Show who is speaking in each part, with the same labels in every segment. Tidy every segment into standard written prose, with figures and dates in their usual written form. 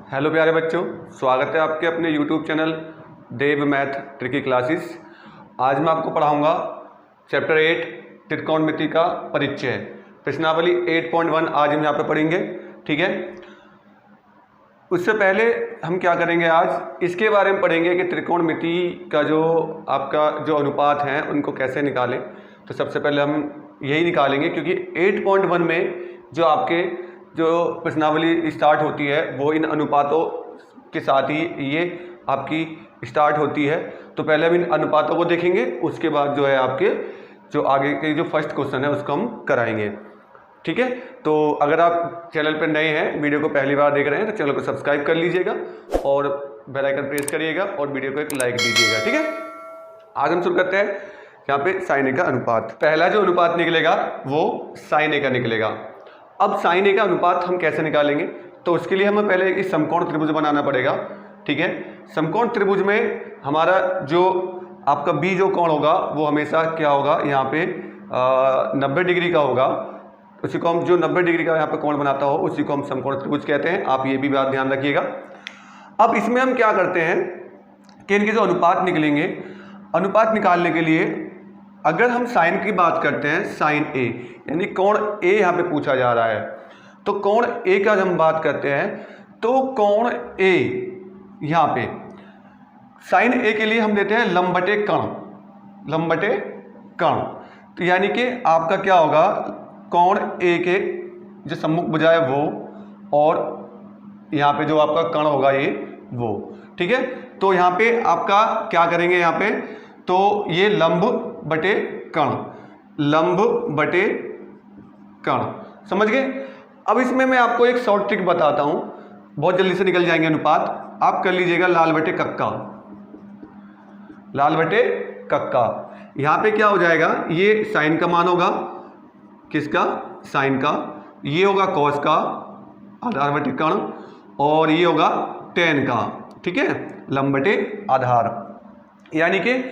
Speaker 1: Hello प्यारे बच्चों, स्वागत है आपके अपने YouTube चैनल देव मैथ ट्रिकी क्लासेस। आज मैं आपको पढ़ाऊंगा चैप्टर 8 त्रिकोणमिति का परिचय, प्रश्नावली 8.1 आज हम यहाँ पे पढ़ेंगे। ठीक है, उससे पहले हम क्या करेंगे, आज इसके बारे में पढ़ेंगे कि त्रिकोणमिति का जो आपका जो अनुपात हैं उनको कैसे निकालें। तो सबसे पहले हम यही निकालेंगे क्योंकि 8.1 में जो आपके जो प्रश्नावली स्टार्ट होती है वो इन अनुपातों के साथ ही ये आपकी स्टार्ट होती है। तो पहले हम इन अनुपातों को देखेंगे, उसके बाद जो है आपके जो आगे के जो फर्स्ट क्वेश्चन है उसको हम कराएंगे। ठीक है, तो अगर आप चैनल पर नए हैं, वीडियो को पहली बार देख रहे हैं तो चैनल को सब्सक्राइब कर लीजिएगा और बेल आइकन प्रेस करिएगा और वीडियो को एक लाइक दीजिएगा। ठीक है, आज हम शुरू करते हैं यहाँ पे साइन ए का अनुपात। पहला जो अनुपात निकलेगा वो साइन ए का निकलेगा। अब साइन ए का अनुपात हम कैसे निकालेंगे, तो उसके लिए हमें पहले इस समकोण त्रिभुज बनाना पड़ेगा। ठीक है, समकोण त्रिभुज में हमारा जो आपका बी जो कोण होगा वो हमेशा क्या होगा, यहाँ पे 90 डिग्री का होगा। उसी को हम जो 90 डिग्री का यहाँ पे कोण बनाता हो उसी को हम समकोण त्रिभुज कहते हैं। आप ये भी बात ध्यान रखिएगा। अब इसमें हम क्या करते हैं कि इनके जो अनुपात निकलेंगे, अनुपात निकालने के लिए अगर हम साइन की बात करते हैं, साइन ए यानी कोण ए यहाँ पे पूछा जा रहा है, तो कोण ए का जब हम बात करते हैं तो कोण ए यहाँ पे साइन ए के लिए हम देते हैं लंब बटे कर्ण, लंब बटे कर्ण। तो यानी कि आपका क्या होगा, कोण ए के जो सम्मुख भुजा है वो और यहाँ पे जो आपका कर्ण होगा ये वो। ठीक है, तो यहाँ पे आपका क्या करेंगे, यहाँ पे तो ये लंब बटे कर्ण, लंब बटे कर्ण, समझ गए। अब इसमें मैं आपको एक शॉर्ट ट्रिक बताता हूँ, बहुत जल्दी से निकल जाएंगे अनुपात। आप कर लीजिएगा लाल बटे कक्का, लाल बटे कक्का। यहाँ पे क्या हो जाएगा, ये साइन का मान होगा, किसका, साइन का। ये होगा कॉस का, आधार बटे कर्ण, और ये होगा टेन का। ठीक है, लंब बटे आधार। यानी कि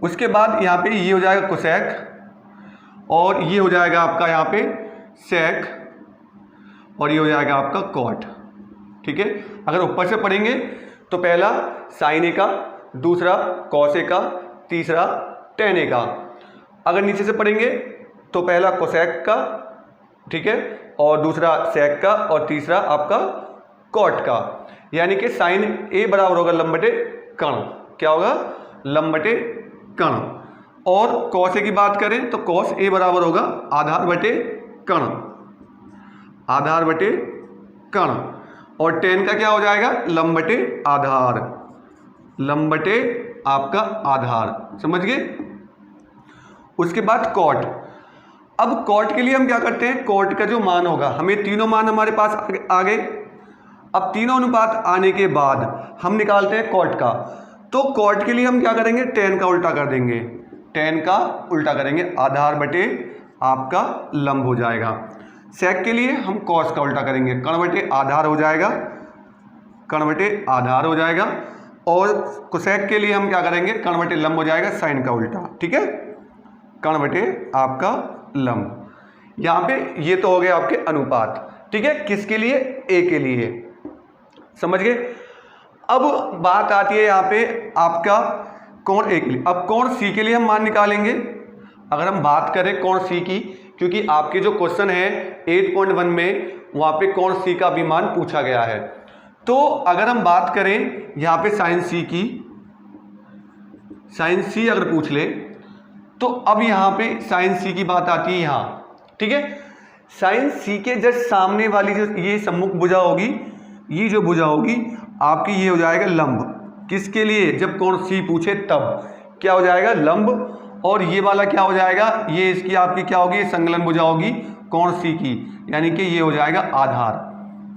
Speaker 1: उसके बाद यहाँ पे ये हो जाएगा कोसेक, और ये हो जाएगा आपका यहाँ पे सेक, और ये हो जाएगा आपका कॉट। ठीक है, अगर ऊपर से पढ़ेंगे तो पहला साइन ए का, दूसरा कॉस ए का, तीसरा टेन ए का। अगर नीचे से पढ़ेंगे तो पहला कोसेक का, ठीक है, और दूसरा सेक का, और तीसरा आपका कॉट का। यानी कि साइन ए बराबर होगा लंब बटे कर्ण, क्या होगा, लंब बटे कर्ण। और कॉस ए की बात करें तो कॉस ए बराबर होगा आधार बटे कर्ण, आधार बटे कर्ण। और टेन का क्या हो जाएगा, लंब बटे आधार, लंब बटे आपका आधार, समझ गए। उसके बाद कॉट। अब कॉट के लिए हम क्या करते हैं, कॉट का जो मान होगा, हमें तीनों मान हमारे पास आ गए। अब तीनों अनुपात आने के बाद हम निकालते हैं कॉट का। तो कॉट के लिए हम क्या करेंगे, टेन का उल्टा कर देंगे, टेन का उल्टा करेंगे, आधार बटे आपका लंब हो जाएगा। सेक के लिए हम कॉस का उल्टा करेंगे, कर्ण बटे आधार हो जाएगा, कर्ण बटे आधार हो जाएगा। और कोसेक के लिए हम क्या करेंगे, कर्ण बटे लंब हो जाएगा, साइन का उल्टा। ठीक है, कर्ण बटे आपका लंब। यहाँ पे ये तो हो गए आपके अनुपात। ठीक है, किसके लिए, ए के लिए, समझ गए। अब बात आती है यहाँ पे आपका कोण ए के लिए। अब कोण सी के लिए हम मान निकालेंगे। अगर हम बात करें कोण सी की, क्योंकि आपके जो क्वेश्चन है 8.1 में वहाँ पे कोण सी का भी मान पूछा गया है। तो अगर हम बात करें यहाँ पे साइन सी की, साइन सी अगर पूछ ले तो अब यहाँ पे साइन सी की बात आती है यहाँ। ठीक है, साइन सी के जस्ट सामने वाली जो ये सम्मुख भुजा होगी, ये जो भुजा होगी आपकी, ये हो जाएगा लंब। किसके लिए, जब कोण सी पूछे तब क्या हो जाएगा, लंब। और ये वाला क्या हो जाएगा, ये इसकी आपकी क्या होगी, संलग्न भुजा होगी कोण सी की, यानी कि ये हो जाएगा आधार,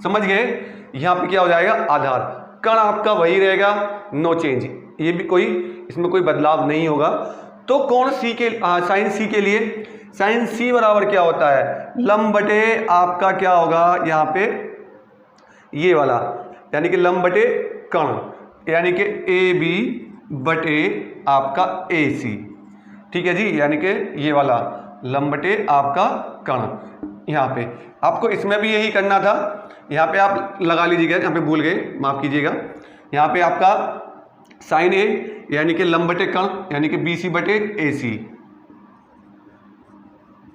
Speaker 1: समझ गए। यहाँ पे क्या हो जाएगा, आधार। कर्ण आपका वही रहेगा, नो चेंज, ये भी कोई इसमें कोई बदलाव नहीं होगा। तो कोण सी के साइन सी के लिए, साइन सी बराबर क्या होता है, लंब बटे आपका क्या होगा यहाँ पे ये वाला, यानी कि लंब बटे कर्ण, यानी कि ए बी बटे आपका ए सी। ठीक है जी, यानी कि ये वाला लंब बटे आपका कर्ण। यहाँ पे आपको इसमें भी यही करना था यहाँ पे आप लगा लीजिएगा, यहाँ पे भूल गए, माफ़ कीजिएगा। यहाँ पे आपका साइन ए यानी कि लंब बटे कर्ण यानी कि BC बटे AC,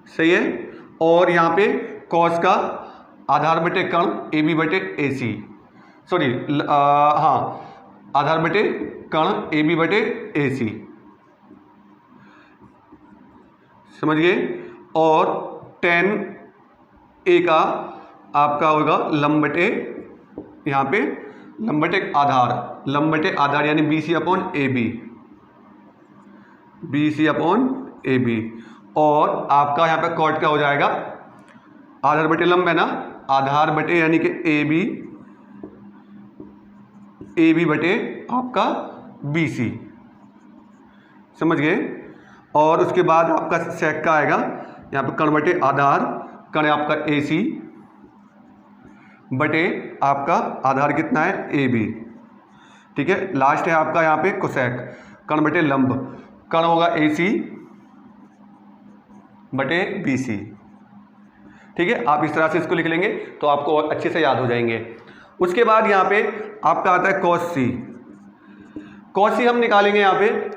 Speaker 1: सही है। और यहाँ पे कॉस का आधार बटे कर्ण AB बटे AC, सॉरी हाँ, आधार बटे कर्ण AB बटे AC, समझ गए। और tan A का आपका होगा लंब बटे, यहाँ पे लंब बटे आधार, लंब बटे आधार यानी BC upon AB, BC upon AB। और आपका यहाँ पे कॉट का हो जाएगा आधार बटे लंब है ना, आधार बटे यानी कि AB बटे आपका BC, समझ गए। और उसके बाद आपका सेक का आएगा यहाँ पे कर्ण बटे आधार, कर्ण आपका AC बटे आपका आधार कितना है AB, ठीक है। लास्ट है आपका यहाँ पे कोसेक, कर्ण बटे लंब, कर्ण होगा AC बटे BC, ठीक है। आप इस तरह से इसको लिख लेंगे तो आपको अच्छे से याद हो जाएंगे। उसके बाद यहाँ पे आपका आता है cos C। cos C हम निकालेंगे, यहाँ पे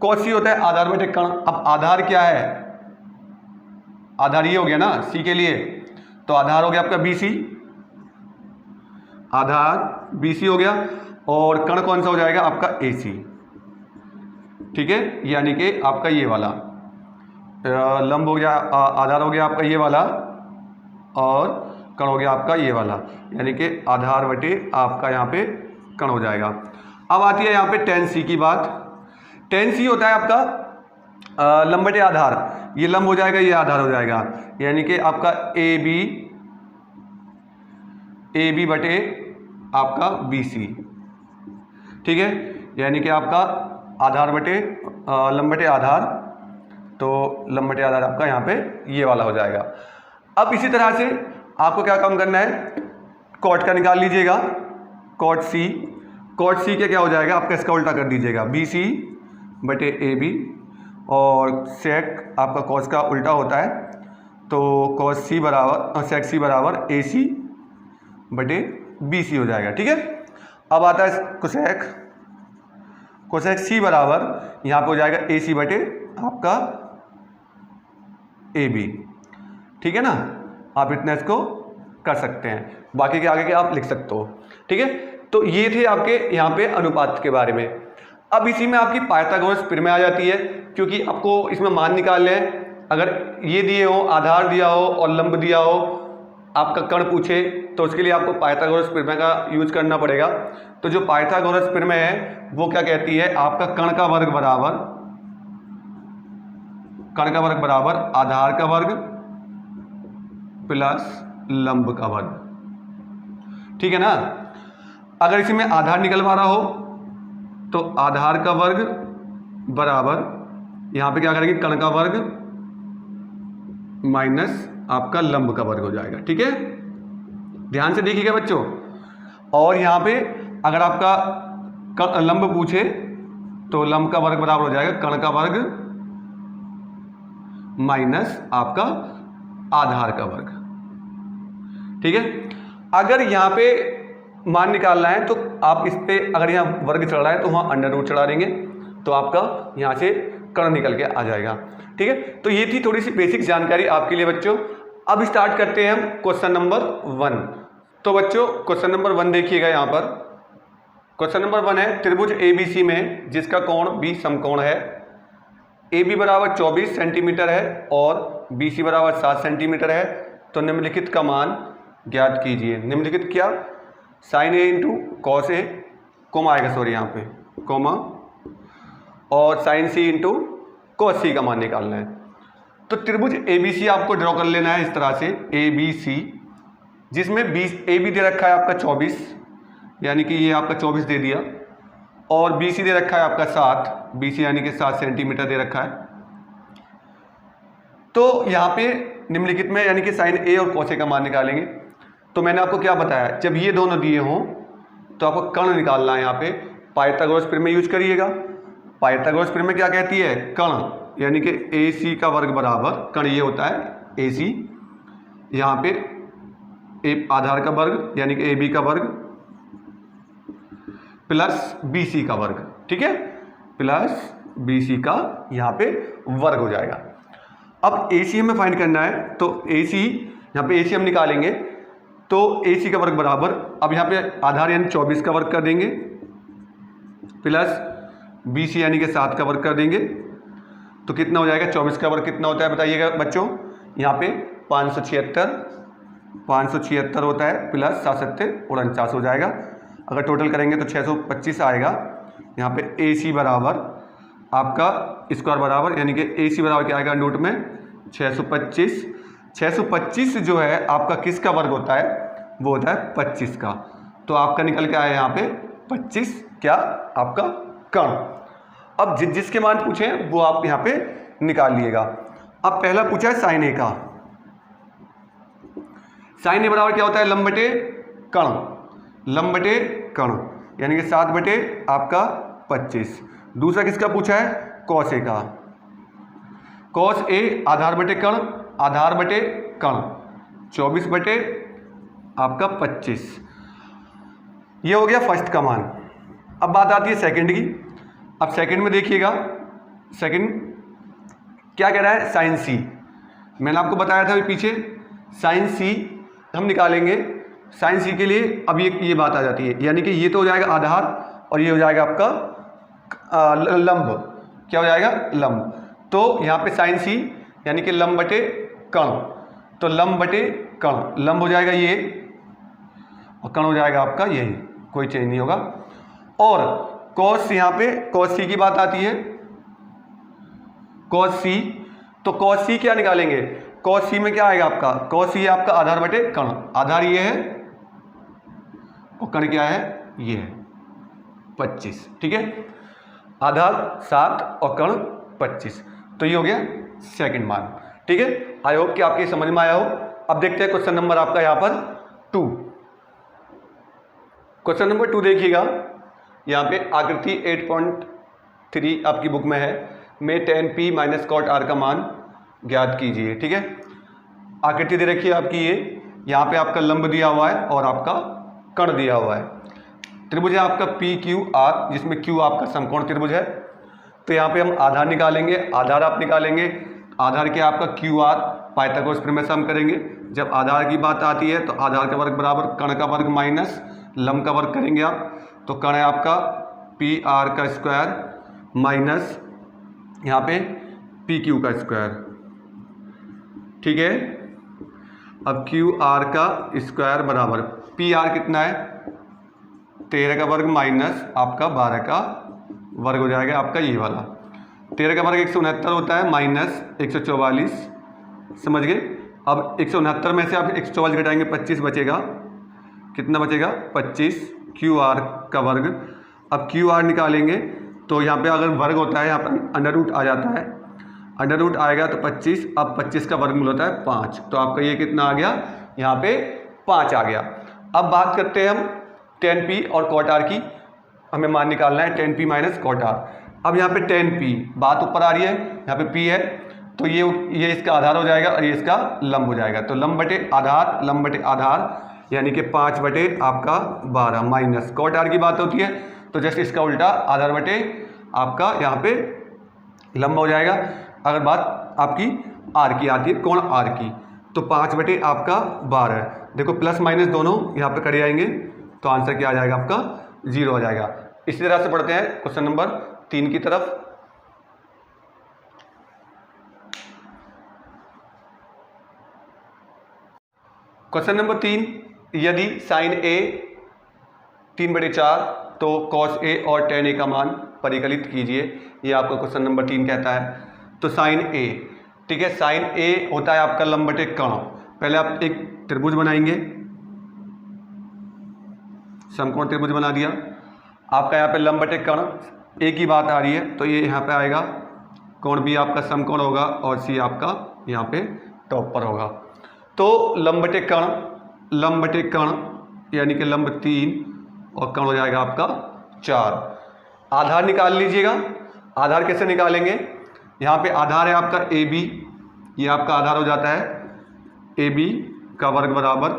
Speaker 1: cos C होता है आधार बटे कर्ण। अब आधार क्या है, आधार ये हो गया ना C के लिए, तो आधार हो गया आपका BC, आधार BC हो गया। और कर्ण कौन सा हो जाएगा आपका AC, ठीक है, यानी कि आपका ये वाला लंब हो गया, आधार हो गया आपका ये वाला, और कर्ण हो गया आपका ये वाला, यानी कि आधार बटे आपका यहाँ पे कर्ण हो जाएगा। अब आती है यहाँ पे tan C की बात। tan C होता है आपका लंब बटे आधार, ये लंब हो जाएगा, ये आधार हो जाएगा, यानी कि आपका AB बटे आपका BC, ठीक है, यानी कि आपका आधार बटे लंब बटे आधार, तो लंब बटे आधार आपका यहाँ पे ये वाला हो जाएगा। अब इसी तरह से आपको क्या काम करना है, कॉट का निकाल लीजिएगा, cot C के क्या हो जाएगा आपका, इसका उल्टा कर दीजिएगा, BC बटे AB। और सेक आपका कॉस का उल्टा होता है, तो cos C बराबर सेक C बराबर AC बटे BC हो जाएगा, ठीक है। अब आता है कोसेक C बराबर यहाँ पे हो जाएगा AC बटे आपका AB, ठीक है ना। आप इतना इसको कर सकते हैं, बाकी के आगे के आप लिख सकते हो, ठीक है। तो ये थे आपके यहाँ पे अनुपात के बारे में। अब इसी में आपकी पाइथागोरस प्रमेय आ जाती है, क्योंकि आपको इसमें मान निकालने हैं। अगर ये दिए हो, आधार दिया हो और लंब दिया हो, आपका कर्ण पूछे, तो उसके लिए आपको पाइथागोरस प्रमेय का यूज करना पड़ेगा। तो जो पाइथागोरस प्रमेय है वो क्या कहती है, आपका कर्ण का वर्ग बराबर आधार का वर्ग प्लस लंब का वर्ग, ठीक है ना। अगर इसी में आधार निकलवा रहा हो तो आधार का वर्ग बराबर यहाँ पे क्या करेंगे, कर्ण का वर्ग माइनस आपका लंब का वर्ग हो जाएगा, ठीक है। ध्यान से देखिएगा बच्चों। और यहाँ पे अगर आपका लंब पूछे तो लंब का वर्ग बराबर हो जाएगा कर्ण का वर्ग माइनस आपका आधार का वर्ग, ठीक है। अगर यहाँ पे मान निकालना है तो आप इस पे, अगर यहाँ वर्ग चढ़ रहा है तो वहाँ अंडर रूट चढ़ा देंगे, तो आपका यहाँ से कर्ण निकल के आ जाएगा, ठीक है। तो ये थी थोड़ी सी बेसिक जानकारी आपके लिए बच्चों। अब स्टार्ट करते हैं हम क्वेश्चन नंबर 1। तो बच्चों क्वेश्चन नंबर 1 देखिएगा, यहाँ पर क्वेश्चन नंबर 1 है, त्रिभुज ABC में जिसका कोण B समकोण है, AB बराबर 24 सेंटीमीटर है और BC बराबर 7 सेंटीमीटर है, तो निम्नलिखित का मान ज्ञात कीजिए। निम्नलिखित क्या, sine A into cos A, comma आएगा सॉरी यहाँ पे, कोमा, और sine C into cos C का मान निकालना है। तो त्रिभुज ABC आपको ड्रॉ कर लेना है इस तरह से, ABC, जिसमें AB दे रखा है आपका 24, यानी कि ये आपका 24 दे दिया, और BC दे रखा है आपका 7, BC यानी कि 7 सेंटीमीटर दे रखा है। तो यहाँ पे निम्नलिखित में यानी कि साइन A और कॉस A का मान निकालेंगे। तो मैंने आपको क्या बताया, जब ये दोनों दिए हों तो आपको कर्ण निकालना है। यहाँ पे पाइथागोरस प्रमेय यूज करिएगा। पाइथागोरस प्रमेय क्या कहती है, कर्ण यानी कि AC का वर्ग बराबर, कर्ण ये होता है AC, यहाँ पे आधार का वर्ग यानी कि AB का वर्ग प्लस BC का वर्ग, ठीक है, प्लस BC का यहाँ पे वर्ग हो जाएगा। अब AC हमें फाइंड करना है, तो AC यहाँ पे AC हम निकालेंगे, तो AC का वर्ग बराबर, अब यहाँ पे आधार यानी 24 का वर्ग कर देंगे प्लस BC यानी कि 7 का वर्ग कर देंगे, तो कितना हो जाएगा, 24 का वर्ग कितना होता है बताइएगा बच्चों, यहाँ पे 576 होता है प्लस 7 हो जाएगा। अगर टोटल करेंगे तो 625 आएगा। यहाँ पे AC बराबर आपका स्क्वायर बराबर यानी कि AC बराबर क्या आएगा नोट में 625 जो है आपका किसका वर्ग होता है, वो होता है 25 का। तो आपका निकल के आया यहाँ पे 25 क्या आपका कण। अब जिसके मान पूछे वो आप यहाँ पे निकाल लिएगा। अब पहला पूछा है साइन ए का। साइन ए बराबर क्या होता है, लंब बटे कण यानी कि 7 बटे आपका 25। दूसरा किसका पूछा है, कॉस ए का। कॉस ए आधार बटे कण 24 बटे आपका 25। ये हो गया फर्स्ट का मान। अब बात आती है सेकंड की। अब सेकंड में देखिएगा, सेकंड क्या कह रहा है, साइन सी। मैंने आपको बताया था अभी पीछे, साइन सी हम निकालेंगे। साइन सी के लिए अब ये बात आ जाती है, यानी कि ये तो हो जाएगा आधार और ये हो जाएगा आपका लंब। क्या हो जाएगा, लंब। तो यहाँ पे साइन सी यानी कि लंब बटे कण, तो लंब बटे कण, लंब हो जाएगा ये और कण हो जाएगा आपका यही, कोई चेंज नहीं होगा। और कॉस, यहाँ पे कॉस सी की बात आती है, कॉस सी। तो कॉस सी क्या निकालेंगे, कॉस सी में क्या आएगा आपका, कॉस सी है आपका आधार बटे कण। आधार ये है और कण क्या है, ये है 25, ठीक है। आधार 7 और कण 25। तो ये हो गया सेकंड मान, ठीक है। आई होप कि आपके समझ में आया हो। अब देखते हैं क्वेश्चन नंबर आपका यहाँ पर 2। क्वेश्चन नंबर 2 देखिएगा, यहाँ पे आकृति 8.3 आपकी बुक में है, में tan p minus cot r का मान ज्ञात कीजिए, ठीक है। आकृति दे रखी है आपकी ये, यहाँ पे आपका लंब दिया हुआ है और आपका कण दिया हुआ है। त्रिभुज है आपका PQR, जिसमें Q आपका समकोण त्रिभुज है। तो यहाँ पे हम आधार निकालेंगे, आधार आप निकालेंगे, आधार क्या आपका QR, पाइथागोरस प्रमेय से हम करेंगे। जब आधार की बात आती है तो आधार का वर्ग बराबर कण का वर्ग माइनस लंब का वर्ग करेंगे आप, तो कण है आपका PR का स्क्वायर माइनस यहाँ पे PQ का स्क्वायर, ठीक है। अब QR का स्क्वायर बराबर PR कितना है, 13 का वर्ग माइनस आपका 12 का वर्ग हो जाएगा आपका ये वाला। 13 का वर्ग 169 होता है माइनस 144, समझ गए। अब 169 में से आप 144 घटाएंगे 25 बचेगा, कितना बचेगा 25 QR का वर्ग। अब QR निकालेंगे तो यहाँ पे अगर वर्ग होता है यहाँ पे अंडर रूट आ जाता है, अंडर रूट आएगा तो 25, अब 25 का वर्गमूल होता है 5, तो आपका ये कितना आ गया, यहाँ पे 5 आ गया। अब बात करते हैं हम tan p और cot r की, हमें मान निकालना है tan p minus cot r। अब यहाँ पे tan p बात ऊपर आ रही है, यहाँ पे p है तो ये इसका आधार हो जाएगा और ये इसका लंब हो जाएगा। तो लंब बटे आधार यानी कि 5 बटे आपका 12 माइनस cot r की बात होती है तो जैसे इसका उल्टा आधार बटे आपका यहाँ पे लंब हो जाएगा। अगर बात आपकी r की आती है, कोण r की, तो 5 बटे आपका 12, देखो प्लस माइनस दोनों यहाँ पे करे आएंगे तो आंसर क्या आ जाएगा आपका 0 आ जाएगा। इसी तरह से पढ़ते हैं क्वेश्चन नंबर 3 की तरफ। क्वेश्चन नंबर 3, यदि साइन a 3/4 तो कॉस a और tan a का मान परिकलित कीजिए, ये आपका क्वेश्चन नंबर 3 कहता है। तो साइन a, ठीक है, साइन a होता है आपका लंब बटे कण। पहले आप एक त्रिभुज बनाएंगे, समकोण त्रिभुज बना दिया आपका, यहाँ पे लंब बटे कण a की बात आ रही है तो ये यहाँ पे आएगा, कोण भी आपका समकोण होगा और c आपका यहाँ पे टॉप पर होगा। तो लंब बटे कण यानी कि लंब 3 और कण हो जाएगा आपका 4। आधार निकाल लीजिएगा। आधार कैसे निकालेंगे, यहाँ पे आधार है आपका AB, ये आपका आधार हो जाता है AB का वर्ग बराबर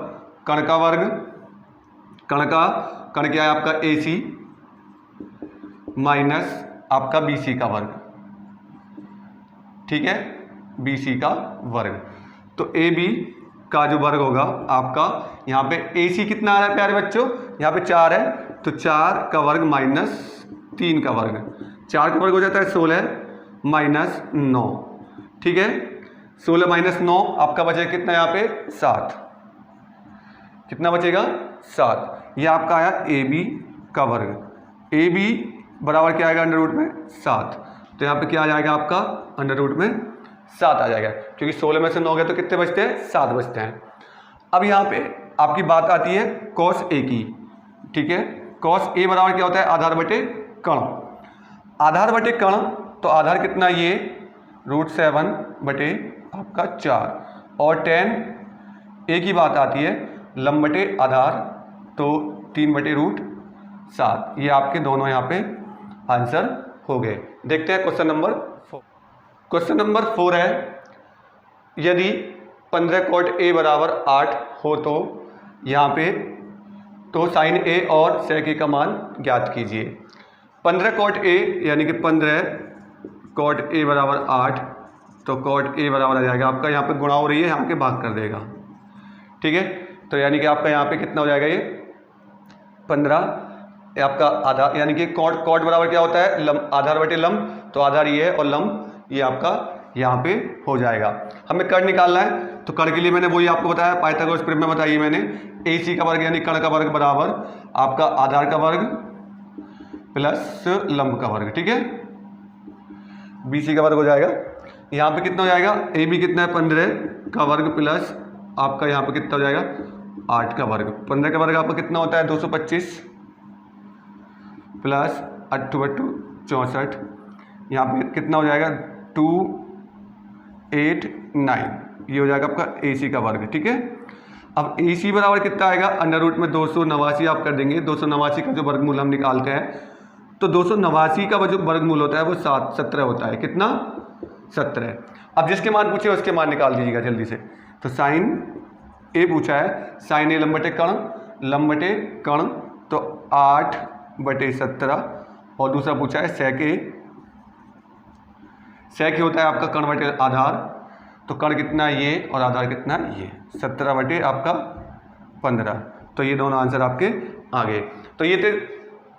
Speaker 1: कण का वर्ग, कण क्या है आपका AC माइनस आपका BC का वर्ग, ठीक है, BC का वर्ग। तो AB का जो वर्ग होगा आपका, यहाँ पे AC कितना आ रहा है प्यारे बच्चों, यहाँ पे 4 है, तो 4 का वर्ग माइनस 3 का वर्ग, 4 का वर्ग हो जाता है 16 माइनस 9, ठीक है। 16 माइनस 9 आपका बचेगा कितना यहाँ पे 7, कितना बचेगा 7। ये आपका आया AB का वर्ग, AB बराबर क्या आएगा अंडर रूट में 7, तो यहाँ पे क्या आ जाएगा आपका अंडर रूट में 7 आ जाएगा, क्योंकि 16 में से 9 गए तो कितने बचते हैं 7 बचते हैं। अब यहाँ पे आपकी बात आती है cos A की, ठीक है। cos A बराबर क्या होता है आधार बटे कण, आधार बटे कण, तो आधार कितना ये √7 बटे आपका 4, और tan A की बात आती है लंब बटे आधार, तो 3 बटे √7। ये आपके दोनों यहाँ पे आंसर हो गए। देखते हैं क्वेश्चन नंबर 4। क्वेश्चन नंबर 4 है, यदि 15 cot A बराबर 8 हो तो यहाँ पे तो sin A और sec A का मान ज्ञात कीजिए। 15 cot A यानी कि 15 cot A बराबर 8, तो cot A बराबर आ जाएगा आपका, यहाँ पे गुणा हो रही है, यहाँ के भाग कर देगा, ठीक है। तो यानी कि आपका यहाँ पे कितना हो जाएगा, ये 15 आपका आधार, यानी कि कॉट बराबर क्या होता है लंब, आधार बटे लंब, तो आधार ये है और लंब ये आपका यहाँ पे हो जाएगा। हमें कर्ण निकालना है, तो कर्ण के लिए मैंने वही आपको बताया, पाइथागोरस प्रमेय में बताइए मैंने, AC का वर्ग यानी कर्ण का वर्ग बराबर आपका आधार का वर्ग प्लस लंब का वर्ग, ठीक है, BC का वर्ग हो जाएगा। यहाँ पे कितना हो जाएगा, AB कितना है 15 का वर्ग प्लस आपका यहाँ पे कितना हो जाएगा 8 का वर्ग, 15 का वर्ग आपका कितना होता है 225 प्लस 8 बट्टू 64, यहाँ पे कितना हो जाएगा 289, ये हो जाएगा आपका AC का वर्ग, ठीक है। अब AC बराबर कितना आएगा, अंडर रूट में 289 आप कर देंगे, 289 का जो वर्गमूल हम निकालते हैं, तो 289 का जो वर्गमूल होता है वो 17 होता है, कितना 17। अब जिसके मान पूछे उसके मान निकाल दीजिएगा जल्दी से। तो sin A पूछा है, sin A लंब बटे कर्ण, लंब बटे कर्ण, तो 8 बटे 17, और दूसरा पूछा है sec A, sec होता है आपका कर्ण बटे आधार, तो कर्ण कितना ये और आधार कितना ये, 17 बटे आपका 15, तो ये दोनों आंसर आपके आ गए। तो ये थे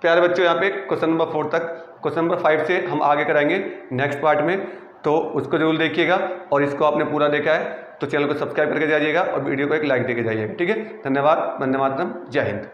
Speaker 1: प्यारे बच्चों यहाँ पे क्वेश्चन नंबर 4 तक। क्वेश्चन नंबर 5 से हम आगे कराएंगे नेक्स्ट पार्ट में, तो उसको जरूर देखिएगा, और इसको आपने पूरा देखा है तो चैनल को सब्सक्राइब करके जाइएगा और वीडियो को एक लाइक देके जाइएगा, ठीक है। धन्यवाद, वंदे मातरम, जय हिंद।